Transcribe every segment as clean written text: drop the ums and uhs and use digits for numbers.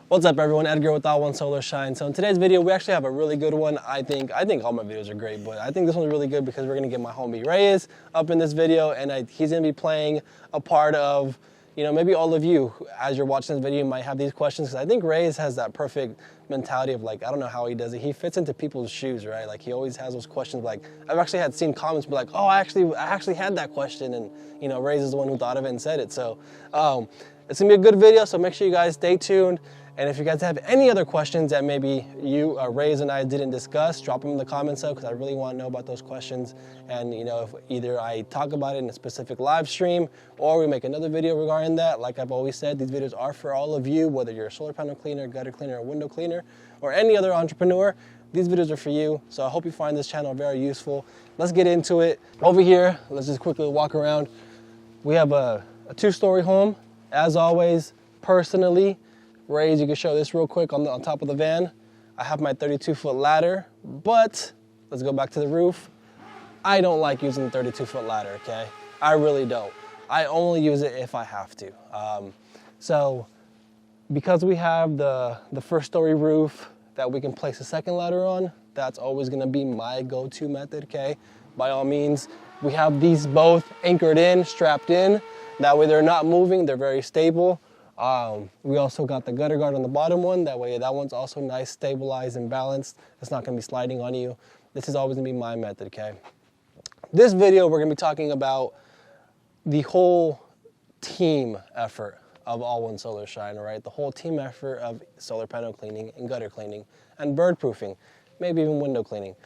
What's up everyone, Edgar with All One Solar Shine. So in today's video, we actually have a really good one. I think all my videos are great, but I think this one's really good because we're gonna get my homie Reyes up in this video, and he's gonna be playing a part of, you know, maybe all of you, as you're watching this video, you might have these questions, because I think Reyes has that perfect mentality of like, I don't know how he does it. He fits into people's shoes, right? Like he always has those questions. Like I've actually seen comments be like, oh, I actually had that question, and you know, Reyes is the one who thought of it and said it. So it's gonna be a good video, so make sure you guys stay tuned. And if you guys have any other questions that maybe you, Reyes and I didn't discuss, drop them in the comments though, because I really want to know about those questions. And you know, if either I talk about it in a specific live stream or we make another video regarding that. Like I've always said, these videos are for all of you, whether you're a solar panel cleaner, gutter cleaner, or window cleaner, or any other entrepreneur. These videos are for you. So I hope you find this channel very useful. Let's get into it. Over here, let's just quickly walk around. We have a two-story home, as always, personally. Reyes, you can show this real quick on top of the van. I have my 32-foot ladder, but let's go back to the roof. I don't like using the 32-foot ladder, okay? I really don't. I only use it if I have to. So because we have the first story roof that we can place a second ladder on, that's always gonna be my go-to method, okay? By all means, we have these both anchored in, strapped in. That way they're not moving, they're very stable. We also got the gutter guard on the bottom one. That way that one's also nice, stabilized and balanced. It's not gonna be sliding on you. This is always gonna be my method, okay? This video, we're gonna be talking about the whole team effort of All One Solar Shine, all right? The whole team effort of solar panel cleaning and gutter cleaning and bird proofing, maybe even window cleaning.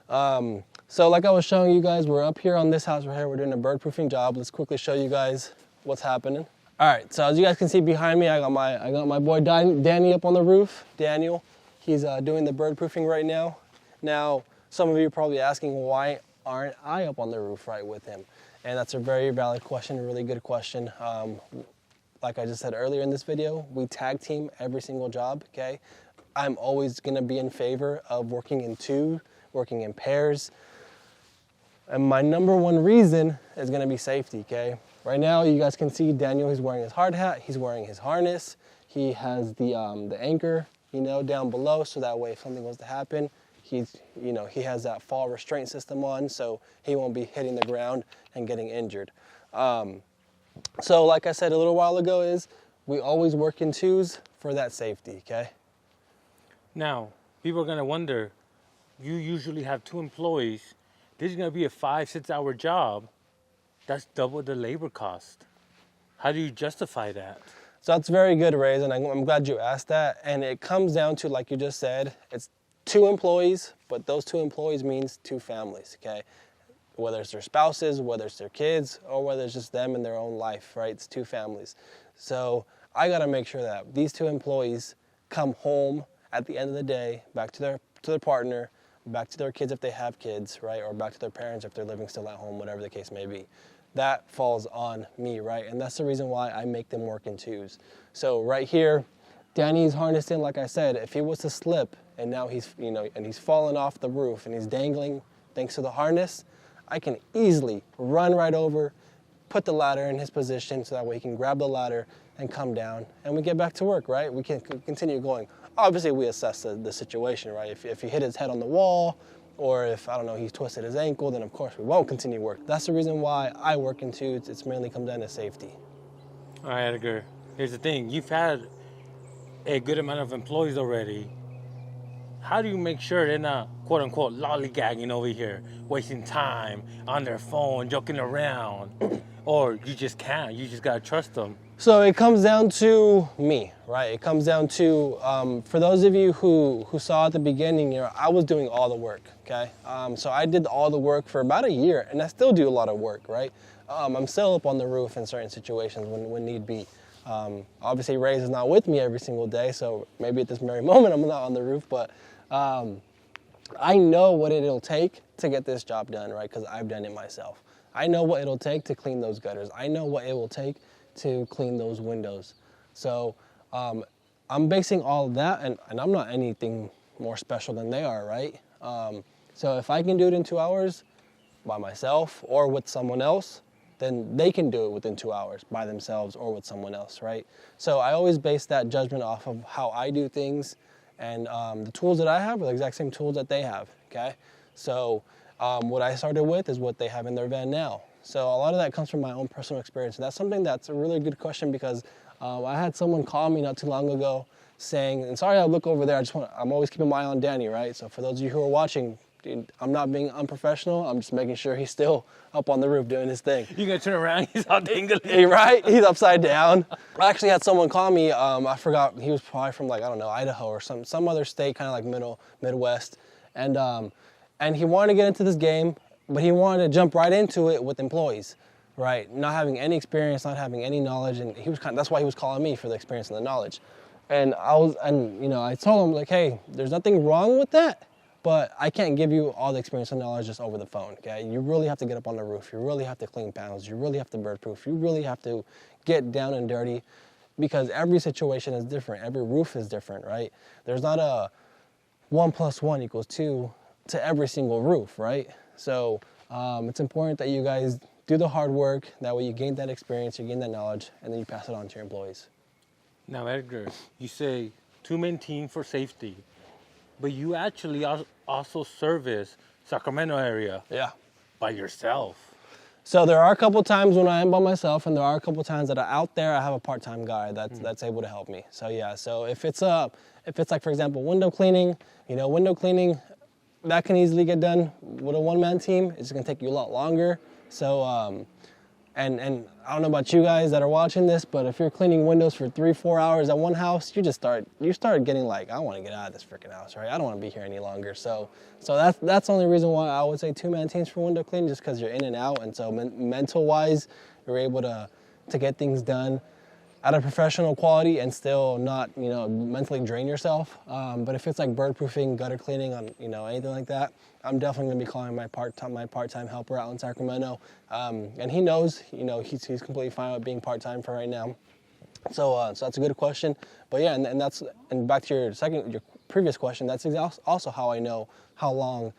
So like I was showing you guys, we're up here on this house right here. We're doing a bird proofing job. Let's quickly show you guys what's happening. All right, so as you guys can see behind me, I got my boy Danny up on the roof. Daniel, he's doing the bird proofing right now. Now, some of you are probably asking, why aren't I up on the roof right with him? And that's a very valid question, a really good question. Like I just said earlier in this video, we tag team every single job, okay? I'm always gonna be in favor of working in two, working in pairs. And my number one reason is gonna be safety, okay? Right now, you guys can see Daniel, he's wearing his hard hat, he's wearing his harness, he has the anchor, you know, down below, so that way if something was to happen, he has that fall restraint system on, so he won't be hitting the ground and getting injured. So like I said a little while ago, we always work in twos for that safety, okay? Now, people are gonna wonder, you usually have 2 employees, this is gonna be a 5-6 hour job. That's double the labor cost. How do you justify that? So that's very good, Reyes, and I'm glad you asked that. And it comes down to, like you just said, it's 2 employees, but those 2 employees means 2 families, okay? Whether it's their spouses, whether it's their kids, or whether it's just them in their own life, right? It's 2 families. So I gotta make sure that these 2 employees come home at the end of the day, back to their partner, back to their kids if they have kids, right? Or back to their parents if they're living still at home, whatever the case may be. That falls on me, right? And that's the reason why I make them work in twos. So right here, Danny's harnessed in, like I said. If he was to slip and now he's fallen off the roof and he's dangling thanks to the harness, I can easily run right over, put the ladder in his position so that way he can grab the ladder and come down and we get back to work, right? We can continue going. Obviously we assess the situation, right? If he hit his head on the wall, or if, I don't know, he twisted his ankle, then of course we won't continue work. That's the reason why I work in twos. It's mainly come down to safety. All right, Edgar, here's the thing. You've had a good amount of employees already. How do you make sure they're not, quote unquote, lollygagging over here, wasting time on their phone, joking around? Or you just can't, you just gotta trust them? So it comes down to me, right? It comes down to, for those of you who saw at the beginning, you know, I was doing all the work, okay? So I did all the work for about a year, and I still do a lot of work, right? I'm still up on the roof in certain situations when need be. Obviously, Reyes is not with me every single day, so maybe at this very moment I'm not on the roof, but I know what it'll take to get this job done, right? Because I've done it myself. I know what it'll take to clean those gutters. I know what it will take to clean those windows. So I'm basing all of that, and I'm not anything more special than they are, right? So if I can do it in 2 hours by myself or with someone else, then they can do it within 2 hours by themselves or with someone else, right? So I always base that judgment off of how I do things, and the tools that I have are the exact same tools that they have, okay? So what I started with is what they have in their van now. So a lot of that comes from my own personal experience. And that's something that's a really good question, because I had someone call me not too long ago saying, and sorry I look over there, I'm always keeping my eye on Danny, right? So for those of you who are watching, dude, I'm not being unprofessional. I'm just making sure he's still up on the roof doing his thing. You gonna turn around, he's all dangling. Hey, right? He's upside down. I actually had someone call me, I forgot, he was probably from like, I don't know, Idaho or some other state, kind of like Midwest. And he wanted to get into this game, but he wanted to jump right into it with employees, right? Not having any experience, not having any knowledge, and that's why he was calling me for the experience and the knowledge. And I told him, like, hey, there's nothing wrong with that, but I can't give you all the experience and knowledge just over the phone, okay? You really have to get up on the roof. You really have to clean panels. You really have to bird proof. You really have to get down and dirty, because every situation is different. Every roof is different, right? There's not a 1 + 1 = 2 to every single roof, right? So it's important that you guys do the hard work. That way you gain that experience, you gain that knowledge, and then you pass it on to your employees. Now, Edgar, you say 2-man team for safety, but you actually also service Sacramento area. Yeah. By yourself. So there are a couple times when I am by myself, and there are a couple times that are out there. I have a part-time guy that's able to help me. So yeah. So if it's like, for example, window cleaning, that can easily get done with a one-man team. It's gonna take you a lot longer. So and I don't know about you guys that are watching this, but if you're cleaning windows for 3-4 hours at one house, you start getting like, I want to get out of this freaking house, right? I don't want to be here any longer. So that's the only reason why I would say 2-man teams for window cleaning, just because you're in and out, and so mental wise, you're able to get things done at a professional quality and still not mentally drain yourself. But if it's like bird proofing, gutter cleaning, on anything like that, I'm definitely gonna be calling my part-time helper out in Sacramento, and he knows, he's completely fine with being part-time for right now. So that's a good question. But yeah, and back to your previous question, that's also how I know how long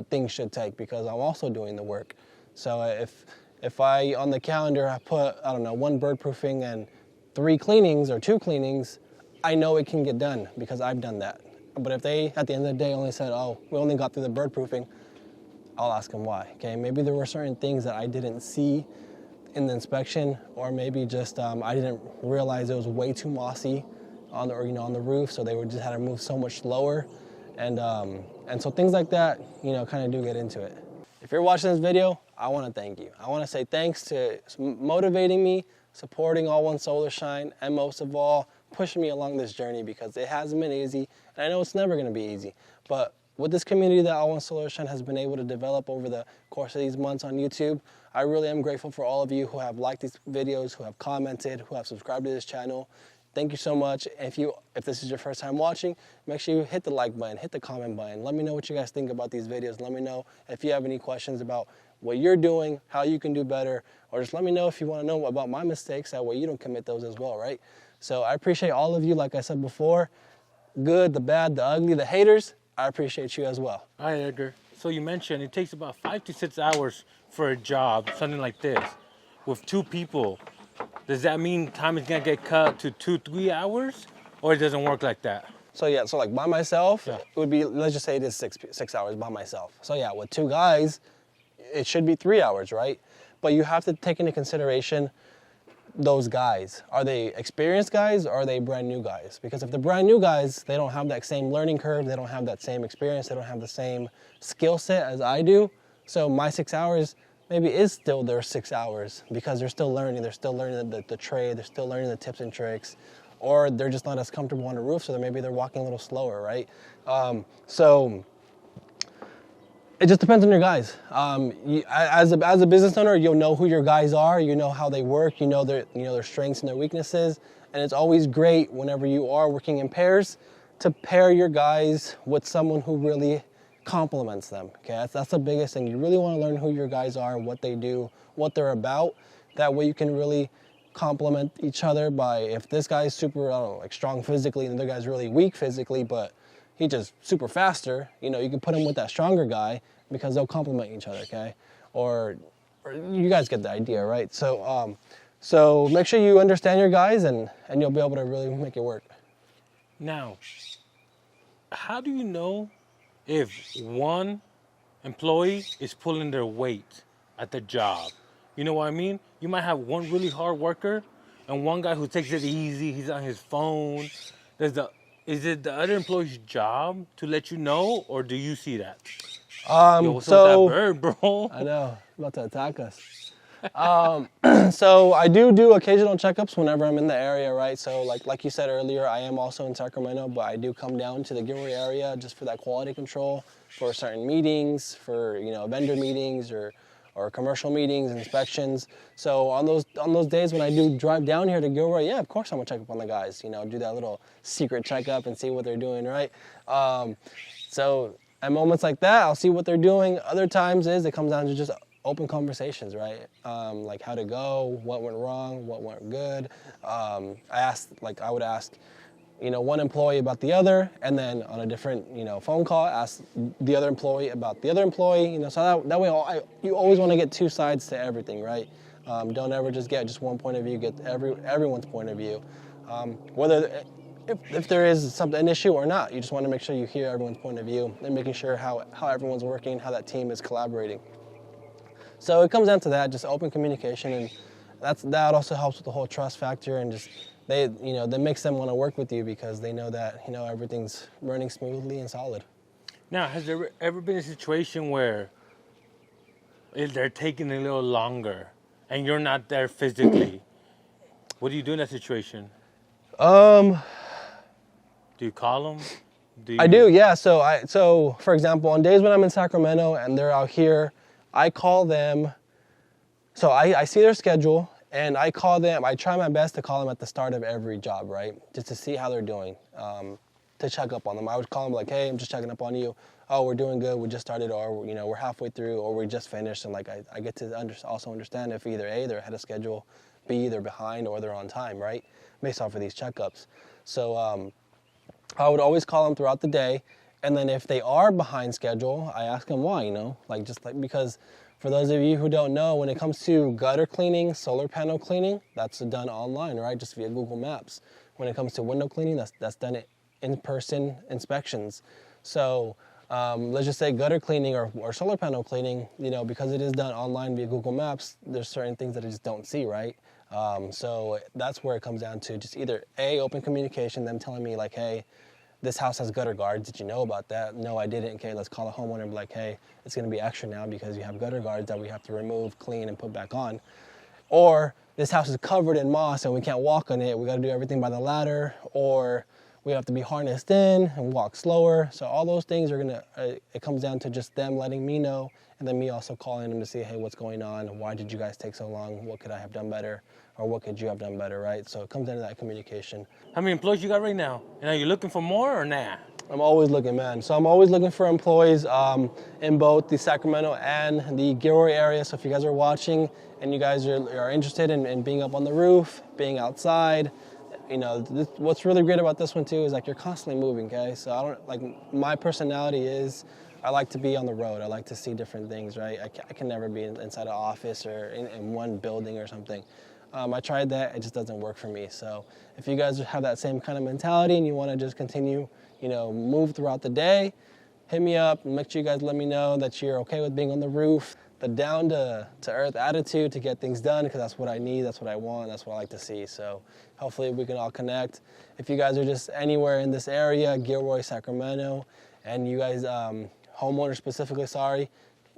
things should take, because I'm also doing the work. So if I on the calendar I put, I don't know, 1 bird proofing and 3 cleanings or 2 cleanings, I know it can get done because I've done that. But if they, at the end of the day, only said, oh, we only got through the bird proofing, I'll ask them why, okay? Maybe there were certain things that I didn't see in the inspection, or maybe just I didn't realize it was way too mossy on the roof, so they just had to move so much slower. And so things like that, kind of do get into it. If you're watching this video, I want to thank you. I want to say thanks to motivating me, supporting All One Solar Shine, and most of all, pushing me along this journey, because it hasn't been easy, and I know it's never going to be easy. But with this community that All One Solar Shine has been able to develop over the course of these months on YouTube, I really am grateful for all of you who have liked these videos, who have commented, who have subscribed to this channel. Thank you so much. If this is your first time watching, make sure you hit the like button, hit the comment button. Let me know what you guys think about these videos. Let me know if you have any questions about what you're doing, how you can do better, or just let me know if you want to know about my mistakes. That way you don't commit those as well, right? So I appreciate all of you, like I said before, good, the bad, the ugly, the haters. I appreciate you as well. All right, Edgar. So you mentioned it takes about 5 to 6 hours for a job, something like this, with 2 people. Does that mean time is gonna get cut to 2-3 hours, or it doesn't work like that? So yeah, so like by myself, It would be, let's just say it is 6 hours by myself. So yeah, with 2 guys, it should be 3 hours, right? But you have to take into consideration those guys. Are they experienced guys, or are they brand new guys? Because if they're brand new guys, they don't have that same learning curve, they don't have that same experience, they don't have the same skill set as I do. So my 6 hours maybe is still their 6 hours, because they're still learning the trade, they're still learning the tips and tricks, or they're just not as comfortable on the roof, so maybe they're walking a little slower, right? So it just depends on your guys. As a business owner, you'll know who your guys are, you know how they work, you know their strengths and their weaknesses, and it's always great whenever you are working in pairs to pair your guys with someone who really complements them. Okay, that's the biggest thing. You really want to learn who your guys are, what they do, what they're about. That way you can really complement each other by, if this guy's super, I don't know, like strong physically and the other guy's really weak physically, but he's just super faster, you know, you can put him with that stronger guy because they'll complement each other, okay? Or you guys get the idea, right? So make sure you understand your guys and you'll be able to really make it work. Now, how do you know if one employee is pulling their weight at the job? You know what I mean? You might have one really hard worker and one guy who takes it easy, he's on his phone. Is it the other employee's job to let you know, or do you see that? Yo, what's up with that bird, bro? I know, about to attack us. So I do occasional checkups whenever I'm in the area, right? So like you said earlier, I am also in Sacramento, but I do come down to the Gilroy area just for that quality control, for certain meetings, for, you know, vendor meetings or commercial meetings, inspections. So on those days when I do drive down here to Gilroy, yeah, of course I'm gonna check up on the guys, you know, do that little secret checkup and see what they're doing, right? So at moments like that, I'll see what they're doing. Other times it comes down to just open conversations, right? Like how to go, what went wrong, what went good. I would ask, you know, one employee about the other, and then on a different, you know, phone call, ask the other employee about the other employee, you know, so that way you always want to get two sides to everything, right? Don't ever just get just one point of view, get everyone's point of view. Whether if there is an issue or not, you just want to make sure you hear everyone's point of view and making sure how everyone's working, how that team is collaborating. So it comes down to that, just open communication, and that also helps with the whole trust factor, and just that makes them want to work with you because they know that, you know, everything's running smoothly and solid. Now, has there ever been a situation where they're taking a little longer and you're not there physically? What do you do in that situation? Do you call them? I do, yeah. So for example, on days when I'm in Sacramento and they're out here, I call them. So I see their schedule and I call them. I try my best to call them at the start of every job, right? Just to see how they're doing, to check up on them. I would call them like, hey, I'm just checking up on you. Oh, we're doing good. We just started, or, you know, we're halfway through, or we just finished. And like I get to also understand if either A, they're ahead of schedule, B, they're behind, or they're on time, right? Based off of these checkups. So I would always call them throughout the day. And then if they are behind schedule, I ask them why, you know, because for those of you who don't know, when it comes to gutter cleaning, solar panel cleaning, that's done online, right? Just via Google Maps. When it comes to window cleaning, that's done at in-person inspections. So let's just say gutter cleaning or solar panel cleaning, you know, because it is done online via Google Maps, there's certain things that I just don't see, right? So that's where it comes down to just either A, open communication, them telling me like, hey, this house has gutter guards. Did you know about that? No, I didn't. Okay, let's call the homeowner and be like, hey, it's going to be extra now because you have gutter guards that we have to remove, clean, and put back on. Or this house is covered in moss and we can't walk on it. We got to do everything by the ladder, or we have to be harnessed in and walk slower. So all those things are it comes down to just them letting me know, and then me also calling them to see, hey, what's going on? Why did you guys take so long? What could I have done better? Or what could you have done better, right? So it comes down to that communication. How many employees you got right now? And are you looking for more or nah? I'm always looking, man. So I'm always looking for employees in both the Sacramento and the Gilroy area. So if you guys are watching and you guys are interested in being up on the roof, being outside, you know, what's really great about this one too is like you're constantly moving, okay? So my personality is, I like to be on the road. I like to see different things, right? I can never be inside an office or in one building or something. I tried that, it just doesn't work for me. So if you guys have that same kind of mentality and you want to just continue, you know, move throughout the day, hit me up and make sure you guys let me know that you're okay with being on the roof, the down to earth attitude to get things done, because that's what I need, that's what I want, that's what I like to see. So hopefully we can all connect. If you guys are just anywhere in this area, Gilroy, Sacramento, and you guys, homeowners specifically,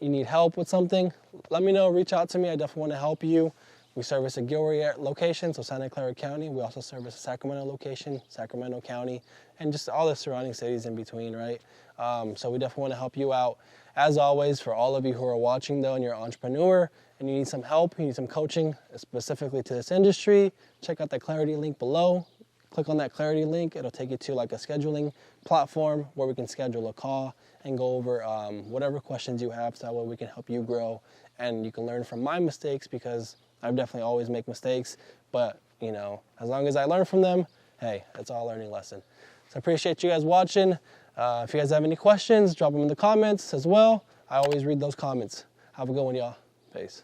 you need help with something, let me know, reach out to me, I definitely want to help you. We service a Gilroy location, so Santa Clara County. We also service a Sacramento location, Sacramento County, and just all the surrounding cities in between, right? So we definitely want to help you out. As always, for all of you who are watching though and you're an entrepreneur and you need some help, you need some coaching specifically to this industry, check out the Clarity link below. Click on that Clarity link. It'll take you to like a scheduling platform where we can schedule a call and go over whatever questions you have, so that way we can help you grow and you can learn from my mistakes, because I definitely always make mistakes, but you know, as long as I learn from them, hey, it's all a learning lesson. So I appreciate you guys watching. If you guys have any questions, drop them in the comments as well. I always read those comments. Have a good one, y'all. Peace.